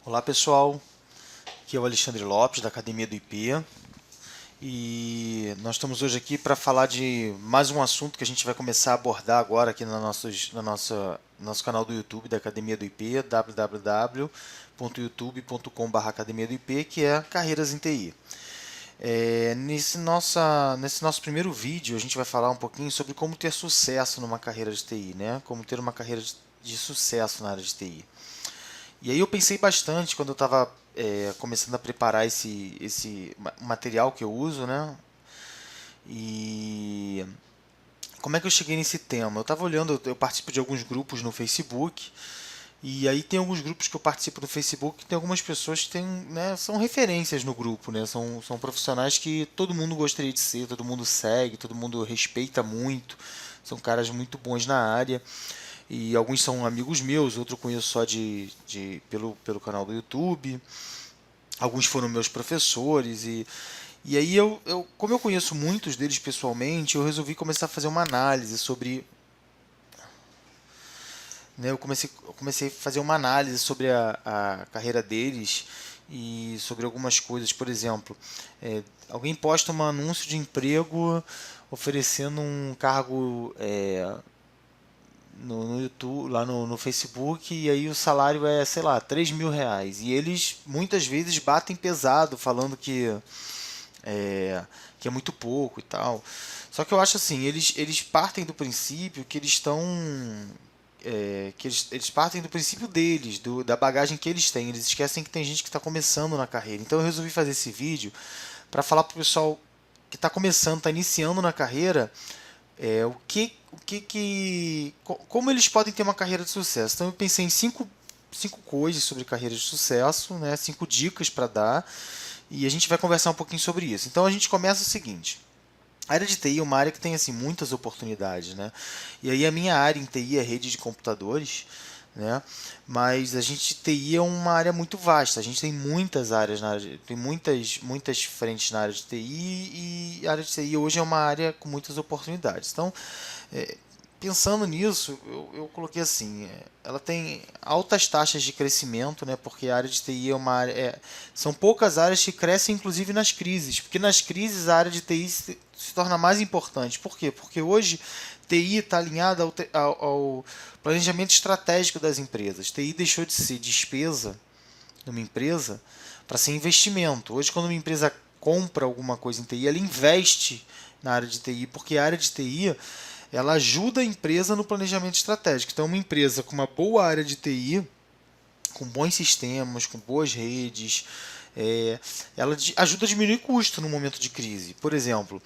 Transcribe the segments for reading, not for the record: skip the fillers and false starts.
Olá pessoal, aqui é o Alexandre Lopes da Academia do IP e nós estamos hoje aqui para falar de mais um assunto que a gente vai começar a abordar agora aqui no nosso canal do YouTube da Academia do IP, www.youtube.com/academia do IP, que é carreiras em TI. Nesse nosso primeiro vídeo a gente vai falar um pouquinho sobre como ter sucesso numa carreira de TI, né? Como ter uma carreira de sucesso na área de TI. E aí eu pensei bastante quando eu estava começando a preparar esse material que eu uso, né? E como é que eu cheguei nesse tema? Eu estava olhando, eu participo de alguns grupos no Facebook, e aí tem alguns grupos que eu participo no Facebook que tem algumas pessoas que são referências no grupo, né? São profissionais que todo mundo gostaria de ser, todo mundo segue, todo mundo respeita muito, são caras muito bons na área. E alguns são amigos meus, outros eu conheço só pelo canal do YouTube. Alguns foram meus professores. E aí, como eu conheço muitos deles pessoalmente, eu resolvi começar a fazer uma análise sobre. Né, eu comecei a fazer uma análise sobre a carreira deles e sobre algumas coisas. Por exemplo, alguém posta um anúncio de emprego oferecendo um cargo no YouTube, lá no Facebook, e aí o salário é, sei lá, R$ 3.000. E eles muitas vezes batem pesado, falando que é muito pouco e tal. Só que eu acho assim, eles partem do princípio que eles estão. Eles partem do princípio deles, da bagagem que eles têm. Eles esquecem que tem gente que está começando na carreira. Então eu resolvi fazer esse vídeo para falar para o pessoal que está começando, está iniciando na carreira, como eles podem ter uma carreira de sucesso. Então eu pensei em cinco coisas sobre carreira de sucesso, né? 5 dicas para dar, e a gente vai conversar um pouquinho sobre isso. Então a gente começa o seguinte. A área de TI é uma área que tem assim, muitas oportunidades, né? E aí a minha área em TI é rede de computadores, né? Mas a gente TI é uma área muito vasta. A gente tem muitas áreas na área, tem muitas frentes na área de TI, e a área de TI hoje é uma área com muitas oportunidades. Então, é, pensando nisso, eu coloquei assim, ela tem altas taxas de crescimento, né? Porque a área de TI é uma área, são poucas áreas que crescem, inclusive nas crises, porque nas crises a área de TI se torna mais importante. Por quê? Porque hoje TI está alinhada ao planejamento estratégico das empresas. TI deixou de ser despesa numa empresa para ser investimento. Hoje, quando uma empresa compra alguma coisa em TI, ela investe na área de TI, porque a área de TI ela ajuda a empresa no planejamento estratégico. Então, uma empresa com uma boa área de TI, com bons sistemas, com boas redes, ela ajuda a diminuir custo no momento de crise. Por exemplo,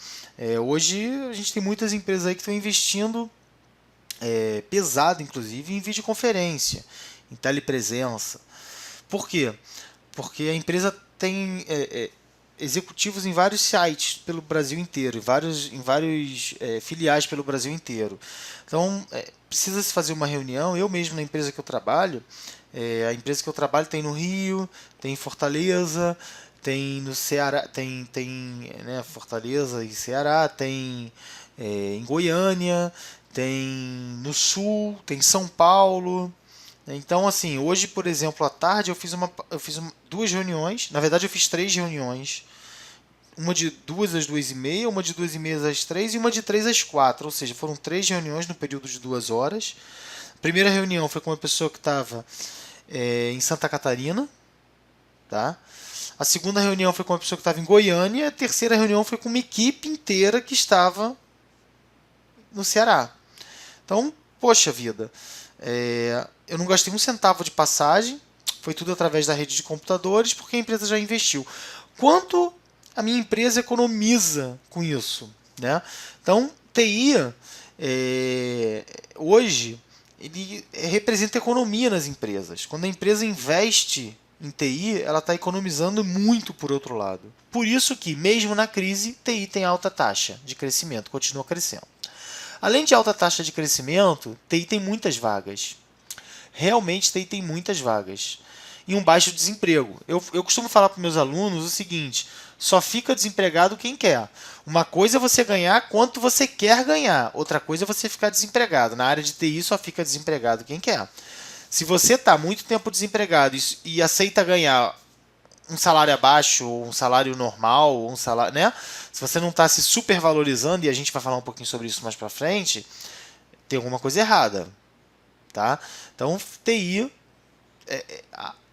hoje a gente tem muitas empresas aí que estão investindo pesado, inclusive, em videoconferência, em telepresença. Por quê? Porque a empresa tem executivos em vários sites pelo Brasil inteiro, em vários filiais pelo Brasil inteiro. Então, precisa se fazer uma reunião. Eu mesmo, na empresa que eu trabalho, a empresa que eu trabalho tem no Rio, tem em Fortaleza, tem no Ceará, né, Fortaleza e Ceará, tem em Goiânia, tem no Sul, tem em São Paulo. Então, assim, hoje, por exemplo, à tarde eu fiz duas reuniões. Na verdade, eu fiz 3 reuniões. Uma de 2 às 2h30, uma de 2h30 às 3 e uma de 3 às 4. Ou seja, foram 3 reuniões no período de 2 horas. A primeira reunião foi com uma pessoa que estava em Santa Catarina, tá? A segunda reunião foi com uma pessoa que estava em Goiânia. A terceira reunião foi com uma equipe inteira que estava no Ceará. Então, poxa vida, eu não gastei um centavo de passagem, foi tudo através da rede de computadores, porque a empresa já investiu. Quanto a minha empresa economiza com isso? Né? Então, TI, hoje, ele representa economia nas empresas. Quando a empresa investe em TI, ela está economizando muito por outro lado. Por isso que, mesmo na crise, TI tem alta taxa de crescimento, continua crescendo. Além de alta taxa de crescimento, TI tem muitas vagas. Realmente, TI tem muitas vagas. E um baixo desemprego. Eu costumo falar para meus alunos o seguinte: só fica desempregado quem quer. Uma coisa é você ganhar quanto você quer ganhar. Outra coisa é você ficar desempregado. Na área de TI, só fica desempregado quem quer. Se você está muito tempo desempregado e aceita ganhar um salário abaixo, ou um salário normal, ou um salário, né? Se você não está se supervalorizando, e a gente vai falar um pouquinho sobre isso mais para frente, tem alguma coisa errada, tá? Então, TI,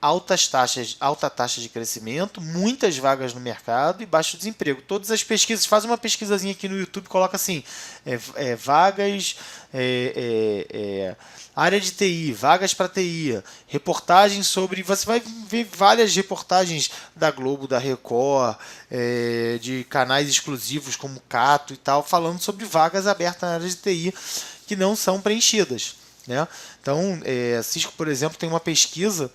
alta taxa de crescimento, muitas vagas no mercado e baixo desemprego. Todas as pesquisas, faz uma pesquisazinha aqui no YouTube, coloca assim, vagas, área de TI, vagas para TI, reportagens sobre, você vai ver várias reportagens da Globo, da Record, de canais exclusivos como Cato e tal, falando sobre vagas abertas na área de TI que não são preenchidas, né? Então, a Cisco, por exemplo, tem uma pesquisa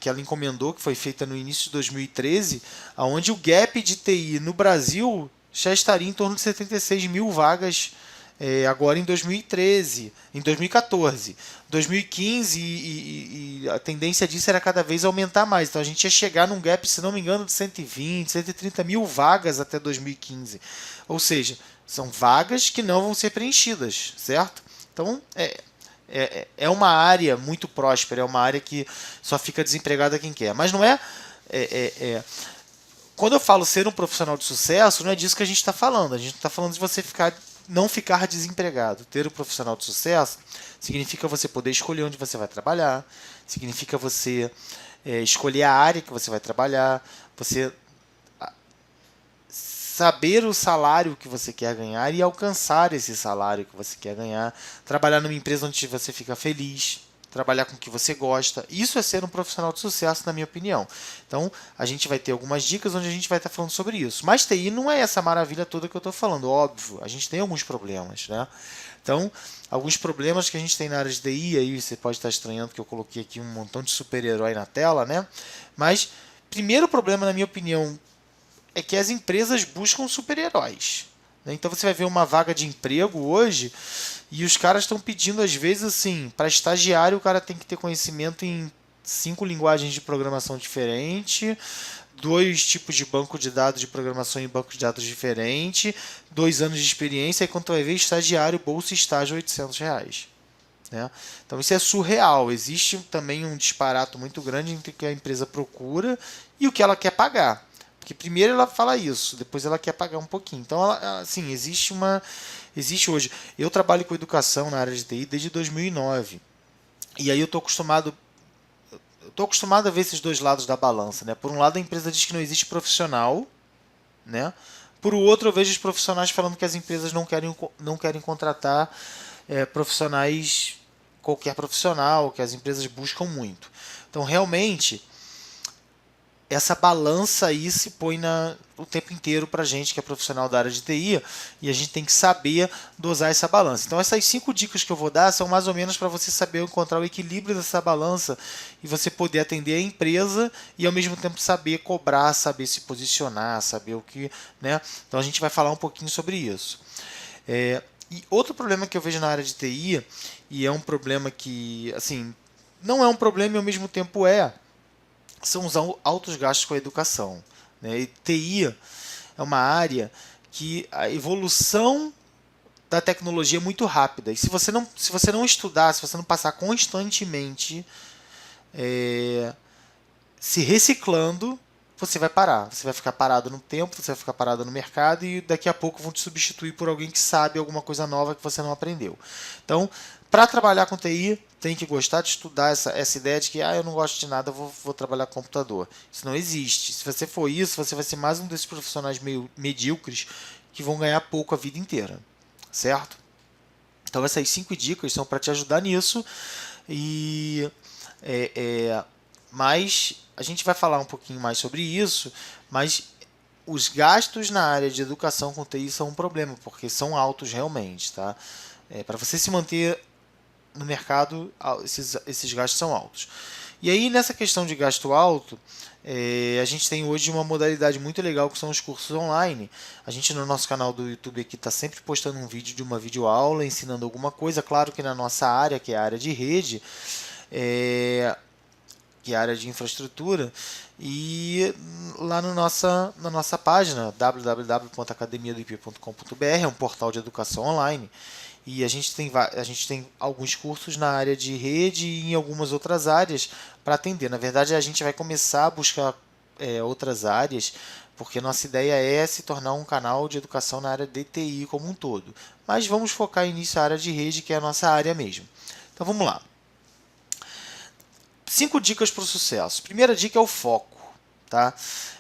que ela encomendou, que foi feita no início de 2013, onde o gap de TI no Brasil já estaria em torno de 76 mil vagas agora em 2013, em 2014. 2015 e a tendência disso era cada vez aumentar mais. Então a gente ia chegar num gap, se não me engano, de 120, 130 mil vagas até 2015. Ou seja, são vagas que não vão ser preenchidas, certo? Então é uma área muito próspera, é uma área que só fica desempregada quem quer. Mas não quando eu falo ser um profissional de sucesso, não é disso que a gente está falando. A gente está falando de você não ficar desempregado. Ter um profissional de sucesso significa você poder escolher onde você vai trabalhar, significa você escolher a área que você vai trabalhar, você saber o salário que você quer ganhar e alcançar esse salário que você quer ganhar, trabalhar numa empresa onde você fica feliz, trabalhar com o que você gosta. Isso é ser um profissional de sucesso, na minha opinião. Então, a gente vai ter algumas dicas onde a gente vai estar falando sobre isso. Mas TI não é essa maravilha toda que eu estou falando, óbvio. A gente tem alguns problemas, né? Então, alguns problemas que a gente tem na área de TI, aí você pode estar estranhando que eu coloquei aqui um montão de super-herói na tela, né? Mas, primeiro problema, na minha opinião, é que as empresas buscam super-heróis. Então você vai ver uma vaga de emprego hoje e os caras estão pedindo, às vezes, assim, para estagiário o cara tem que ter conhecimento em 5 linguagens de programação diferentes, 2 tipos de banco de dados de programação em banco de dados diferente, 2 anos de experiência, e quando tu vai ver estagiário, bolsa e estágio, R$ 800. Né? Então isso é surreal. Existe também um disparate muito grande entre o que a empresa procura e o que ela quer pagar. Porque primeiro ela fala isso, depois ela quer pagar um pouquinho. Então, assim, existe hoje. Eu trabalho com educação na área de TI desde 2009. E aí eu estou acostumado a ver esses dois lados da balança, né? Por um lado, a empresa diz que não existe profissional, né? Por outro, eu vejo os profissionais falando que as empresas não querem contratar profissionais, qualquer profissional, que as empresas buscam muito. Então, realmente, essa balança aí se põe o tempo inteiro para a gente que é profissional da área de TI, e a gente tem que saber dosar essa balança. Então essas 5 dicas que eu vou dar são mais ou menos para você saber encontrar o equilíbrio dessa balança e você poder atender a empresa e ao mesmo tempo saber cobrar, saber se posicionar, saber o que, né? Então a gente vai falar um pouquinho sobre isso. E outro problema que eu vejo na área de TI, e é um problema que, assim, não é um problema e ao mesmo tempo são os altos gastos com a educação. Né? E TI é uma área que a evolução da tecnologia é muito rápida. E se você não estudar, se você não passar constantemente se reciclando, você vai parar. Você vai ficar parado no tempo, você vai ficar parado no mercado e daqui a pouco vão te substituir por alguém que sabe alguma coisa nova que você não aprendeu. Então, para trabalhar com TI, tem que gostar de estudar essa ideia de que eu não gosto de nada, vou trabalhar com computador. Isso não existe. Se você for isso, você vai ser mais um desses profissionais meio medíocres que vão ganhar pouco a vida inteira. Certo? Então essas 5 dicas são para te ajudar nisso. Mas a gente vai falar um pouquinho mais sobre isso, mas os gastos na área de educação com TI são um problema, porque são altos realmente. Tá? Para você se manter no mercado, esses gastos são altos. E aí, nessa questão de gasto alto, a gente tem hoje uma modalidade muito legal que são os cursos online. A gente no nosso canal do YouTube aqui está sempre postando um vídeo de uma videoaula, ensinando alguma coisa. Claro que na nossa área, que é a área de rede, que é a área de infraestrutura, e lá na nossa página, www.academiadoip.com.br, é um portal de educação online. E a gente tem alguns cursos na área de rede e em algumas outras áreas para atender. Na verdade, a gente vai começar a buscar outras áreas, porque nossa ideia é se tornar um canal de educação na área de TI como um todo. Mas vamos focar nisso, a área de rede, que é a nossa área mesmo. Então vamos lá. 5 dicas para o sucesso. Primeira dica é o foco. Tá?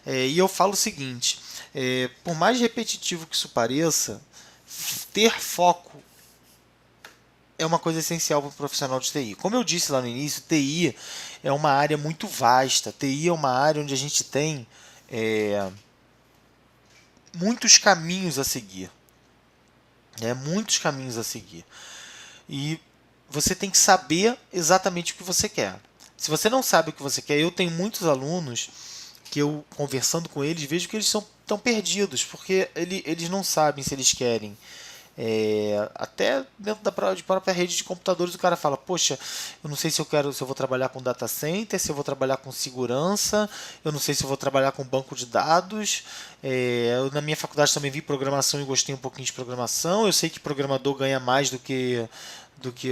E eu falo o seguinte, por mais repetitivo que isso pareça, ter foco é uma coisa essencial para o profissional de TI. Como eu disse lá no início, TI é uma área muito vasta. TI é uma área onde a gente tem muitos caminhos a seguir. Muitos caminhos a seguir. E você tem que saber exatamente o que você quer. Se você não sabe o que você quer, eu tenho muitos alunos que eu, conversando com eles, vejo que eles estão perdidos, porque eles não sabem se eles querem. Até dentro da própria rede de computadores, o cara fala: poxa, eu não sei se eu vou trabalhar com data center, se eu vou trabalhar com segurança, eu não sei se eu vou trabalhar com banco de dados. Eu, na minha faculdade, também vi programação e gostei um pouquinho de programação. Eu sei que programador ganha mais do que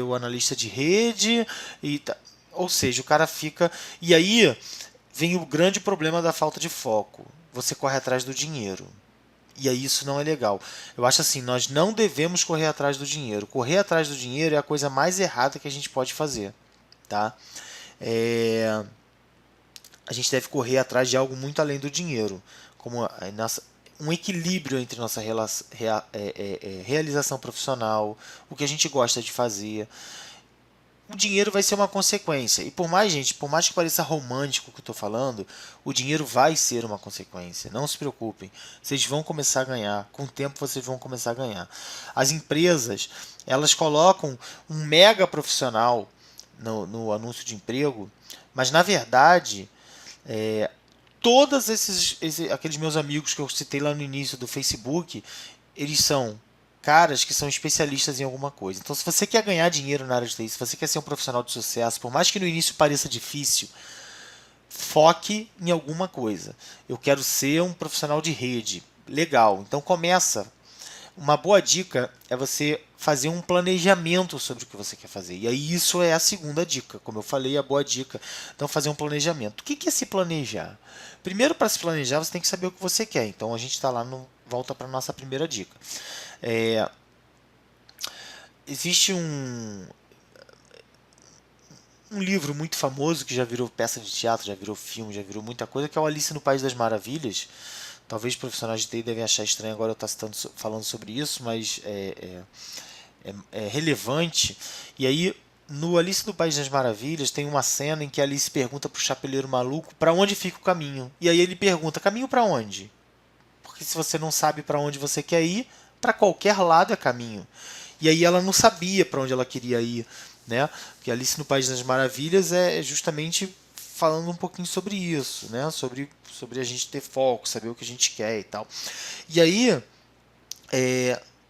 o analista de rede. Ou seja, o cara fica. E aí vem o grande problema da falta de foco. Você corre atrás do dinheiro. E aí isso não é legal. Eu acho assim, nós não devemos correr atrás do dinheiro. Correr atrás do dinheiro é a coisa mais errada que a gente pode fazer. Tá? A gente deve correr atrás de algo muito além do dinheiro. Como um equilíbrio entre nossa realização profissional, o que a gente gosta de fazer. O dinheiro vai ser uma consequência. E por mais que pareça romântico o que eu estou falando, o dinheiro vai ser uma consequência. Não se preocupem. Vocês vão começar a ganhar. Com o tempo vocês vão começar a ganhar. As empresas, elas colocam um mega profissional no anúncio de emprego, mas na verdade, todos aqueles meus amigos que eu citei lá no início do Facebook, eles são caras que são especialistas em alguma coisa. Então, se você quer ganhar dinheiro na área de TI, se você quer ser um profissional de sucesso, por mais que no início pareça difícil, foque em alguma coisa. Eu quero ser um profissional de rede. Legal. Então começa. Uma boa dica é você fazer um planejamento sobre o que você quer fazer. E aí isso é a segunda dica. Como eu falei, a boa dica. Então fazer um planejamento. O que é se planejar? Primeiro, para se planejar, você tem que saber o que você quer. Então a gente está lá volta para a nossa primeira dica. Existe um livro muito famoso que já virou peça de teatro, já virou filme, já virou muita coisa, que é o Alice no País das Maravilhas. Talvez profissionais de TI devem achar estranho agora eu estar falando sobre isso, mas é relevante. E aí, no Alice no País das Maravilhas, tem uma cena em que a Alice pergunta para o chapeleiro maluco para onde fica o caminho. E aí ele pergunta: caminho para onde? Porque se você não sabe para onde você quer ir, para qualquer lado é caminho. E aí ela não sabia para onde ela queria ir, né? Porque Alice no País das Maravilhas é justamente falando um pouquinho sobre isso, né? Sobre a gente ter foco, saber o que a gente quer e tal. E aí,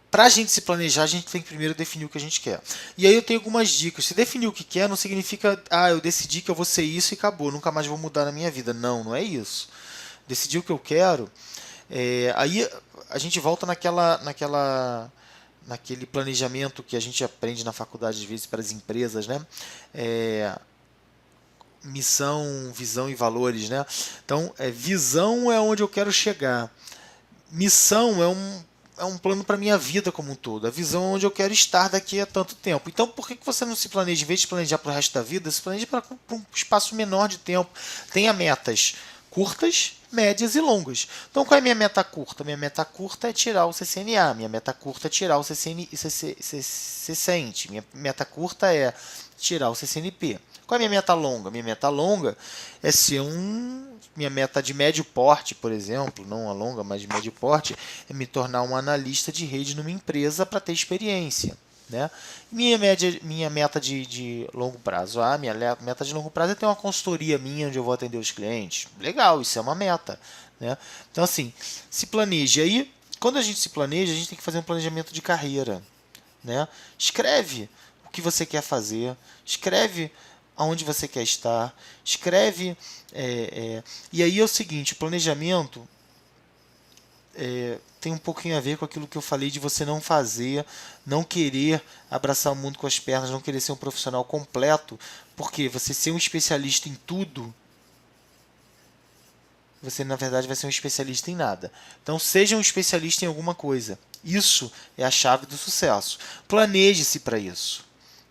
para a gente se planejar, a gente tem que primeiro definir o que a gente quer. E aí eu tenho algumas dicas. Se definir o que quer, não significa, eu decidi que eu vou ser isso e acabou, nunca mais vou mudar na minha vida. Não, não é isso. Decidir o que eu quero, aí a gente volta naquele planejamento que a gente aprende na faculdade, às vezes, para as empresas, né? Missão, visão e valores, né? Então, visão é onde eu quero chegar. Missão é um plano para a minha vida como um todo. A visão é onde eu quero estar daqui a tanto tempo. Então, por que você não se planeja, em vez de planejar para o resto da vida, se planeja para um espaço menor de tempo? Tenha metas curtas, médias e longas. Então, qual é a minha meta curta? Minha meta curta é tirar o CCNA. Minha meta curta é tirar o CCNT. Minha meta curta é tirar o CCNP. Qual é a minha meta longa? Minha meta longa é ser minha meta de médio porte, por exemplo, não a longa, mas de médio porte, é me tornar um analista de rede numa empresa para ter experiência. Né? Minha meta de longo prazo. Minha meta de longo prazo é ter uma consultoria minha onde eu vou atender os clientes. Legal, isso é uma meta. Né? Então, assim, se planeje. Aí, quando a gente se planeja, a gente tem que fazer um planejamento de carreira. Né? Escreve o que você quer fazer, escreve aonde você quer estar, escreve. E aí é o seguinte: o planejamento tem um pouquinho a ver com aquilo que eu falei de você não fazer, não querer abraçar o mundo com as pernas, não querer ser um profissional completo, porque você ser um especialista em tudo, você na verdade vai ser um especialista em nada. Então seja um especialista em alguma coisa. Isso é a chave do sucesso. Planeje-se para isso.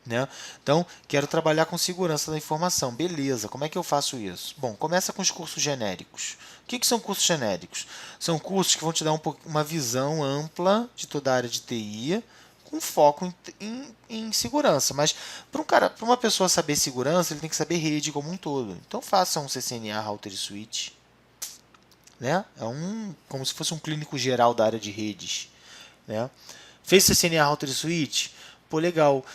Né? Então, quero trabalhar com segurança da informação. Beleza, como é que eu faço isso? Bom, começa com os cursos genéricos. O que são cursos genéricos? São cursos que vão te dar uma visão ampla de toda a área de TI, com foco em segurança. Mas para uma pessoa saber segurança, ele tem que saber rede como um todo. Então, faça um CCNA Router e Switch. Né? Como se fosse um clínico geral da área de redes. Né? Fez CCNA Router e Switch? Pô, legal.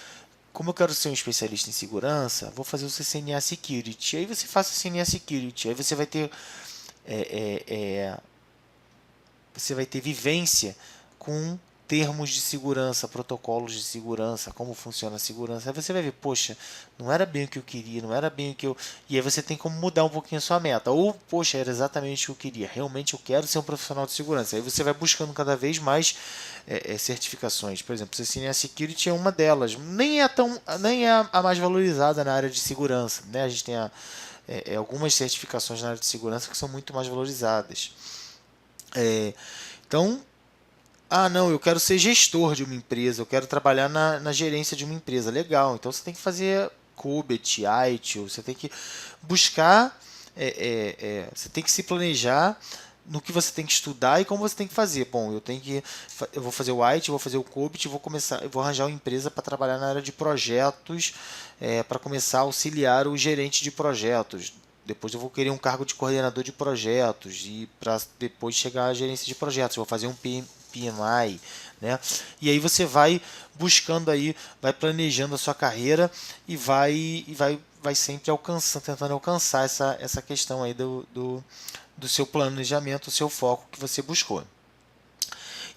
Como eu quero ser um especialista em segurança, vou fazer o CCNA Security. Aí você faz o CCNA Security. Aí você vai ter vivência com termos de segurança, protocolos de segurança, como funciona a segurança. Aí você vai ver, poxa, não era bem o que eu queria, não era bem o que eu... E aí você tem como mudar um pouquinho a sua meta. Ou, poxa, era exatamente o que eu queria. Realmente eu quero ser um profissional de segurança. Aí você vai buscando cada vez mais certificações. Por exemplo, o CCNA Security é uma delas. Nem é a mais valorizada na área de segurança. Né? A gente tem algumas certificações na área de segurança que são muito mais valorizadas. Então, não, eu quero ser gestor de uma empresa, eu quero trabalhar na gerência de uma empresa. Legal, então você tem que fazer CUBET, ITIL, você tem que buscar, você tem que se planejar no que você tem que estudar e como você tem que fazer. Bom, eu vou fazer o ITIL, vou fazer o CUBET, eu vou arranjar uma empresa para trabalhar na área de projetos, para começar a auxiliar o gerente de projetos. Depois eu vou querer um cargo de coordenador de projetos e para depois chegar à gerência de projetos. Eu vou fazer um PMI, né? E aí você vai buscando aí, vai planejando a sua carreira e vai sempre tentando alcançar essa questão aí do seu planejamento, o seu foco que você buscou.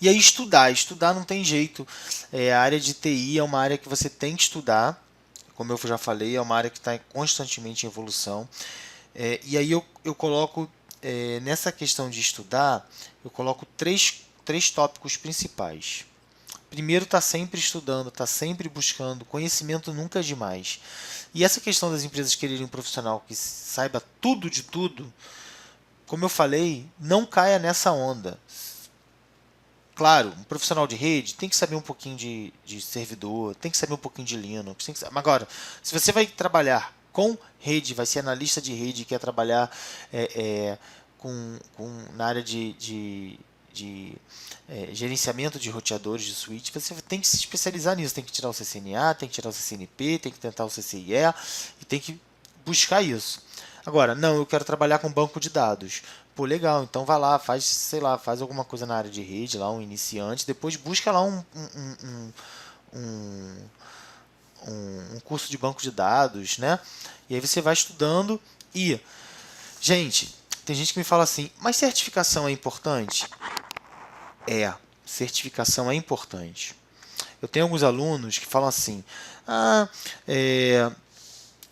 E aí estudar não tem jeito. A área de TI é uma área que você tem que estudar. Como eu já falei, é uma área que está constantemente em evolução. E aí eu coloco, nessa questão de estudar, eu coloco três tópicos principais. Primeiro, está sempre estudando, está sempre buscando, conhecimento nunca é demais. E essa questão das empresas quererem um profissional que saiba tudo de tudo, como eu falei, não caia nessa onda. Claro, um profissional de rede tem que saber um pouquinho de servidor, tem que saber um pouquinho de Linux. Agora, se você vai trabalhar com rede, vai ser analista de rede, quer trabalhar na área de gerenciamento de roteadores de switch, você tem que se especializar nisso, tem que tirar o CCNA, tem que tirar o CCNP, tem que tentar o CCIE e tem que buscar isso. Agora, não, eu quero trabalhar com banco de dados. Pô, legal, então vai lá, faz alguma coisa na área de rede, lá um iniciante, depois busca lá um curso de banco de dados, né? E aí você vai estudando e, gente, tem gente que me fala assim, mas certificação é importante? Certificação é importante. Eu tenho alguns alunos que falam assim,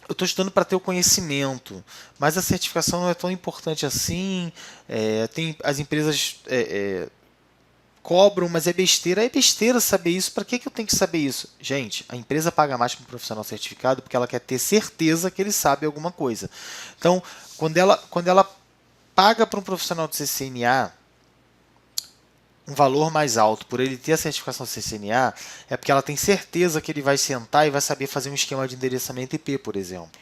eu estou estudando para ter o conhecimento, mas a certificação não é tão importante assim, as empresas cobram, mas é besteira. É besteira saber isso. Para que eu tenho que saber isso? Gente, a empresa paga mais para um profissional certificado porque ela quer ter certeza que ele sabe alguma coisa. Então, quando ela paga para um profissional de CCNA um valor mais alto por ele ter a certificação CCNA, é porque ela tem certeza que ele vai sentar e vai saber fazer um esquema de endereçamento IP, por exemplo.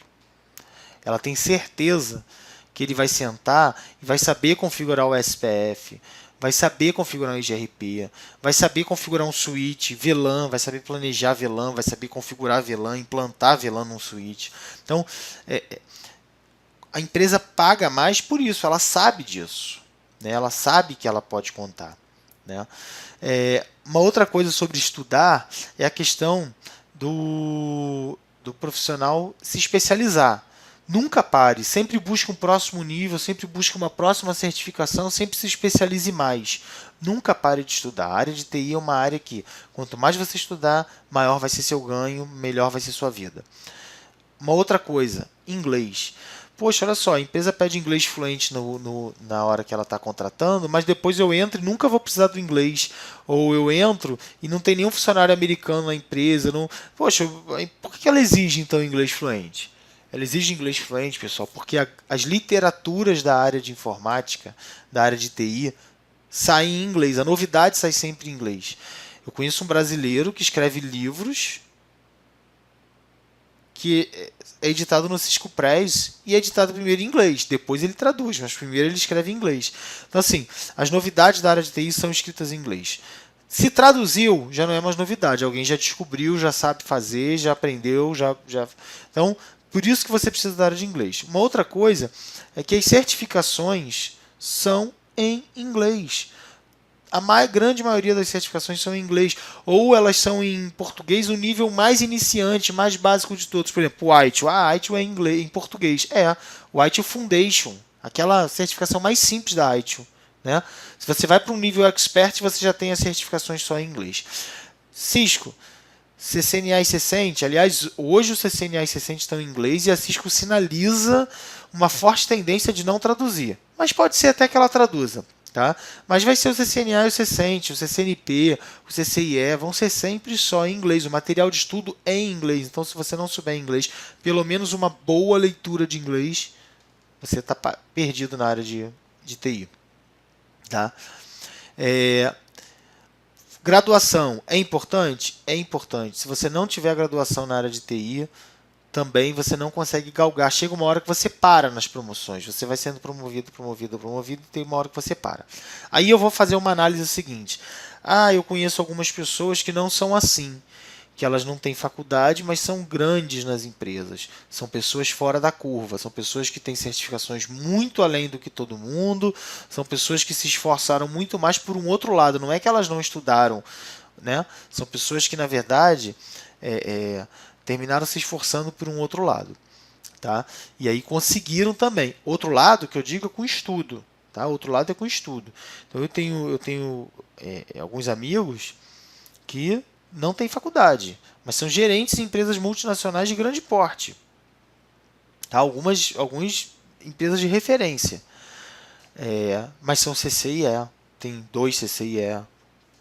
Ela tem certeza que ele vai sentar e vai saber configurar o SPF, vai saber configurar um IGRP, vai saber configurar um switch, VLAN, vai saber planejar VLAN, vai saber configurar VLAN, implantar VLAN num switch. Então, a empresa paga mais por isso, ela sabe disso, né? Ela sabe que ela pode contar. Né? Uma outra coisa sobre estudar é a questão do profissional se especializar. Nunca pare, sempre busque um próximo nível, sempre busque uma próxima certificação, sempre se especialize mais. Nunca pare de estudar. A área de TI é uma área que, quanto mais você estudar, maior vai ser seu ganho, melhor vai ser sua vida. Uma outra coisa, inglês. poxa, olha só, a empresa pede inglês fluente na hora que ela está contratando, mas depois eu entro e nunca vou precisar do inglês. Ou eu entro e não tem nenhum funcionário americano na empresa. Não, poxa, por que ela exige então inglês fluente? Ela exige inglês fluente, pessoal, porque as literaturas da área de informática, da área de TI, saem em inglês. A novidade sai sempre em inglês. Eu conheço um brasileiro que escreve livros que é editado no Cisco Press e é editado primeiro em inglês. Depois ele traduz, mas primeiro ele escreve em inglês. Então, assim, as novidades da área de TI são escritas em inglês. Se traduziu, já não é mais novidade. Alguém já descobriu, já sabe fazer, já aprendeu, já... Então, por isso que você precisa da área de inglês. Uma outra coisa é que as certificações são em inglês. A grande maioria das certificações são em inglês, ou elas são em português, o nível mais iniciante, mais básico de todos. Por exemplo, o ITIL. A ITIL é em inglês, em português. O ITIL Foundation, aquela certificação mais simples da ITIL. Né? Se você vai para um nível expert, você já tem as certificações só em inglês. Cisco, CCNA e CCENT, aliás, hoje o CCNA e CCENT estão em inglês e a Cisco sinaliza uma forte tendência de não traduzir. Mas pode ser até que ela traduza. Tá? Mas vai ser o CCNA e o CCENT, o CCNP, o CCIE, vão ser sempre só em inglês. O material de estudo é em inglês. Então, se você não souber inglês, pelo menos uma boa leitura de inglês, você está perdido na área de TI. Tá? Graduação é importante? É importante. Se você não tiver graduação na área de TI, também você não consegue galgar. Chega uma hora que você para nas promoções. Você vai sendo promovido, e tem uma hora que você para. Aí eu vou fazer uma análise seguinte. Eu conheço algumas pessoas que não são assim. Que elas não têm faculdade, mas são grandes nas empresas. São pessoas fora da curva. São pessoas que têm certificações muito além do que todo mundo. São pessoas que se esforçaram muito mais por um outro lado. Não é que elas não estudaram. Né? São pessoas que, na verdade... terminaram se esforçando por um outro lado. Tá? E aí conseguiram também. Outro lado, que eu digo, é com estudo. Tá? Outro lado é com estudo. Então eu tenho alguns amigos que não têm faculdade, mas são gerentes em empresas multinacionais de grande porte. Tá? Algumas empresas de referência. Mas são CCIE. Tem 2 CCIE.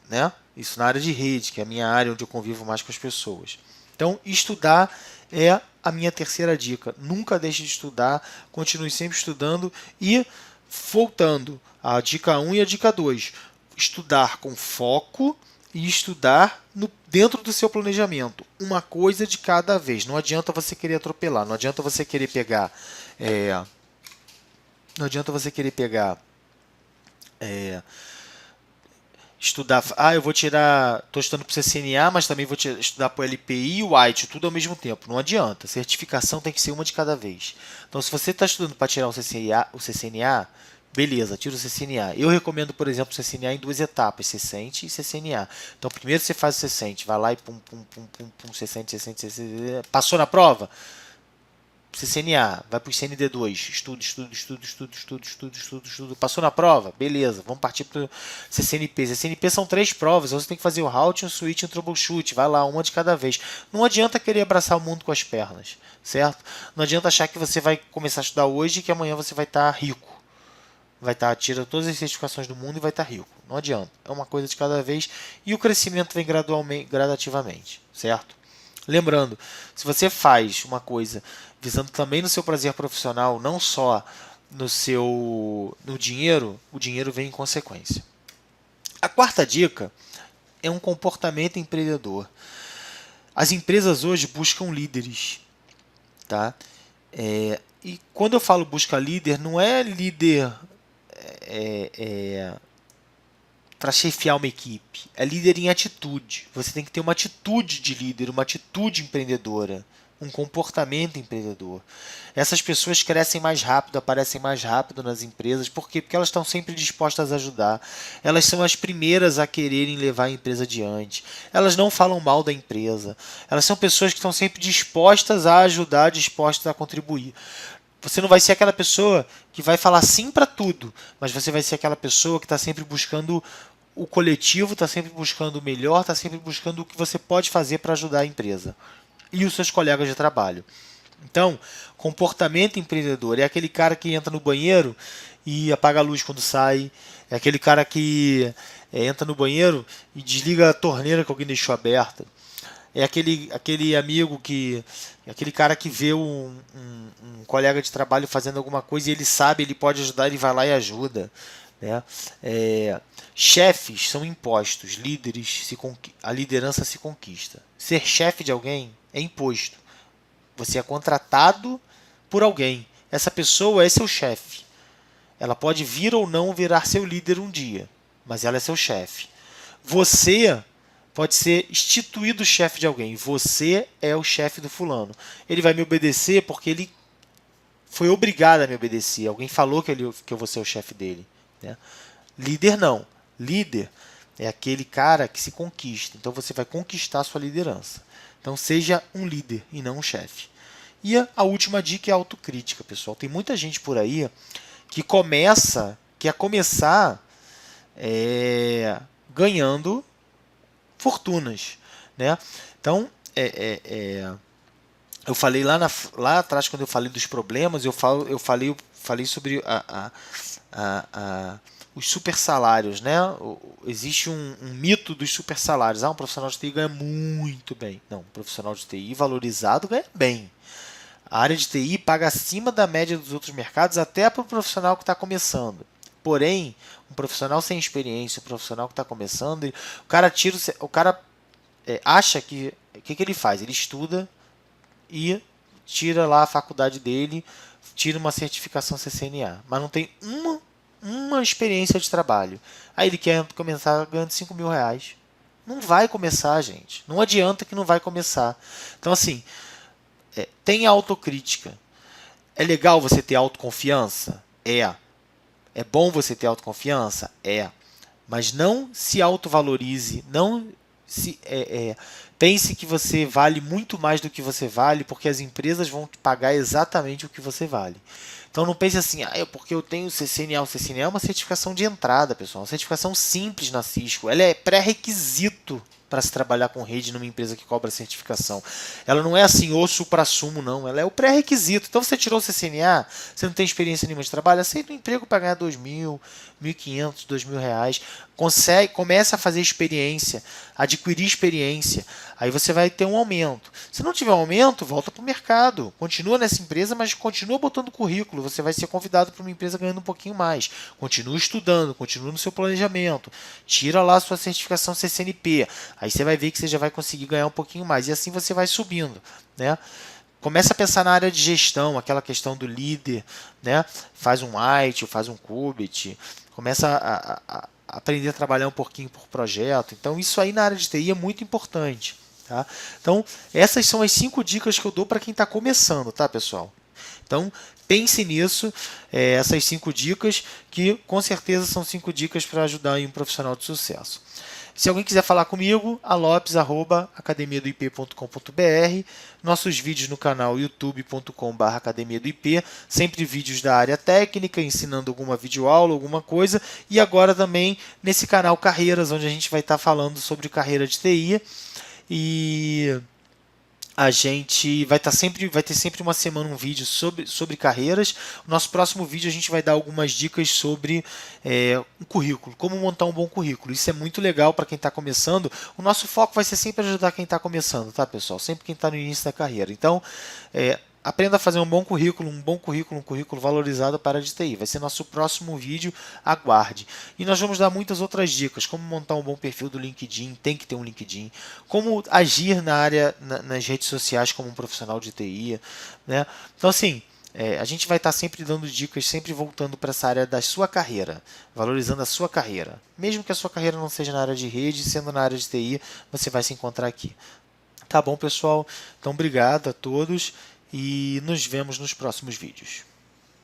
Né? Isso na área de rede, que é a minha área onde eu convivo mais com as pessoas. Então, estudar é a minha terceira dica. Nunca deixe de estudar, continue sempre estudando e voltando à dica 1 e à dica 2. Estudar com foco e estudar dentro do seu planejamento. Uma coisa de cada vez. Não adianta você querer atropelar, não adianta você querer pegar... não adianta você querer pegar... estudar, eu vou tirar, estou estudando para o CCNA, mas também vou estudar para o LPI e o ITIL, tudo ao mesmo tempo. Não adianta, certificação tem que ser uma de cada vez. Então, se você está estudando para tirar o CCNA, beleza, tira o CCNA. Eu recomendo, por exemplo, o CCNA em 2 etapas, CCENT e CCNA. Então, primeiro você faz o CCENT, vai lá e pum, CCENT, passou na prova? CCNA, vai para o CND2, estudo. Passou na prova? Beleza, vamos partir para o CCNP. CCNP são 3 provas, você tem que fazer o routing, o switch e o troubleshoot, vai lá, uma de cada vez. Não adianta querer abraçar o mundo com as pernas, certo? Não adianta achar que você vai começar a estudar hoje e que amanhã você vai estar rico. Tira todas as certificações do mundo e vai estar rico. Não adianta, é uma coisa de cada vez e o crescimento vem gradativamente, certo? Lembrando, se você faz uma coisa visando também no seu prazer profissional, não só no dinheiro, o dinheiro vem em consequência. A quarta dica é um comportamento empreendedor. As empresas hoje buscam líderes. Tá? E quando eu falo busca líder, não é líder para chefiar uma equipe. É líder em atitude. Você tem que ter uma atitude de líder, uma atitude empreendedora, um comportamento empreendedor. Essas pessoas crescem mais rápido, aparecem mais rápido nas empresas. Por quê? Porque elas estão sempre dispostas a ajudar. Elas são as primeiras a quererem levar a empresa adiante. Elas não falam mal da empresa. Elas são pessoas que estão sempre dispostas a ajudar, dispostas a contribuir. Você não vai ser aquela pessoa que vai falar sim para tudo, mas você vai ser aquela pessoa que está sempre buscando o coletivo, está sempre buscando o melhor, está sempre buscando o que você pode fazer para ajudar a empresa e os seus colegas de trabalho. Então, comportamento empreendedor é aquele cara que entra no banheiro e apaga a luz quando sai, é aquele cara que entra no banheiro e desliga a torneira que alguém deixou aberta, é aquele amigo que, aquele cara que vê um colega de trabalho fazendo alguma coisa e ele sabe, ele pode ajudar, ele vai lá e ajuda, né? Chefes são impostos, líderes a liderança se conquista. Ser chefe de alguém é imposto. Você é contratado por alguém. Essa pessoa é seu chefe. Ela pode vir ou não virar seu líder um dia, mas ela é seu chefe. Você pode ser instituído chefe de alguém. Você é o chefe do fulano. Ele vai me obedecer porque ele foi obrigado a me obedecer. Alguém falou que eu vou ser o chefe dele, né? Líder não. Líder é aquele cara que se conquista. Então você vai conquistar a sua liderança. Então seja um líder e não um chefe. E a última dica é a autocrítica, pessoal. Tem muita gente por aí que quer começar ganhando fortunas, né? Então, eu falei lá atrás, quando eu falei dos problemas, eu falei sobre os super salários, né? Existe um mito dos super salários. Um profissional de TI ganha muito bem. Não, um profissional de TI valorizado ganha bem. A área de TI paga acima da média dos outros mercados, até para o profissional que está começando. Porém, um profissional sem experiência, um profissional que está começando, o cara acha que o que ele faz? Ele estuda e tira lá a faculdade dele, tira uma certificação CCNA, mas não tem uma experiência de trabalho. Aí ele quer começar ganhando 5 mil reais. Não vai começar, gente. Não adianta que não vai começar. Então, assim, tem autocrítica. É legal você ter autoconfiança? É. É bom você ter autoconfiança? É. Mas não se autovalorize, não pense que você vale muito mais do que você vale, porque as empresas vão te pagar exatamente o que você vale. Então não pense assim, porque eu tenho CCNA. O CCNA é uma certificação de entrada, pessoal, uma certificação simples na Cisco. Ela é pré-requisito para se trabalhar com rede numa empresa que cobra certificação. Ela não é assim, o supra-sumo, não. Ela é o pré-requisito. Então você tirou o CCNA, você não tem experiência nenhuma de trabalho, aceita um emprego para ganhar 2.000, 1.500, 2.000 reais. Começa a fazer experiência, adquirir experiência. Aí você vai ter um aumento. Se não tiver um aumento, volta para o mercado. Continua nessa empresa, mas continua botando currículo. Você vai ser convidado para uma empresa ganhando um pouquinho mais. Continua estudando, continua no seu planejamento. Tira lá a sua certificação CCNP. Aí você vai ver que você já vai conseguir ganhar um pouquinho mais. E assim você vai subindo, né? Começa a pensar na área de gestão, aquela questão do líder, né? Faz um IT, faz um Qubit, começa a aprender a trabalhar um pouquinho por projeto. Então, isso aí na área de TI é muito importante. Tá? Então, essas são as 5 dicas que eu dou para quem está começando, tá, pessoal? Então, pense nisso, essas 5 dicas, que com certeza são 5 dicas para ajudar um profissional de sucesso. Se alguém quiser falar comigo, alopes@academiadoip.com.br, nossos vídeos no canal youtube.com/academiadoip, sempre vídeos da área técnica, ensinando alguma videoaula, alguma coisa, e agora também nesse canal Carreiras, onde a gente vai estar falando sobre carreira de TI, e a gente vai ter sempre uma semana um vídeo sobre carreiras. No nosso próximo vídeo a gente vai dar algumas dicas sobre um currículo, como montar um bom currículo. Isso é muito legal para quem está começando. O nosso foco vai ser sempre ajudar quem está começando, tá, pessoal? Sempre quem está no início da carreira. Então, aprenda a fazer um currículo valorizado para a área de TI. Vai ser nosso próximo vídeo, aguarde. E nós vamos dar muitas outras dicas, como montar um bom perfil do LinkedIn, tem que ter um LinkedIn, como agir nas redes sociais como um profissional de TI, né? Então, assim, a gente vai estar sempre dando dicas, sempre voltando para essa área da sua carreira, valorizando a sua carreira. Mesmo que a sua carreira não seja na área de rede, sendo na área de TI, você vai se encontrar aqui. Tá bom, pessoal? Então, obrigado a todos e nos vemos nos próximos vídeos.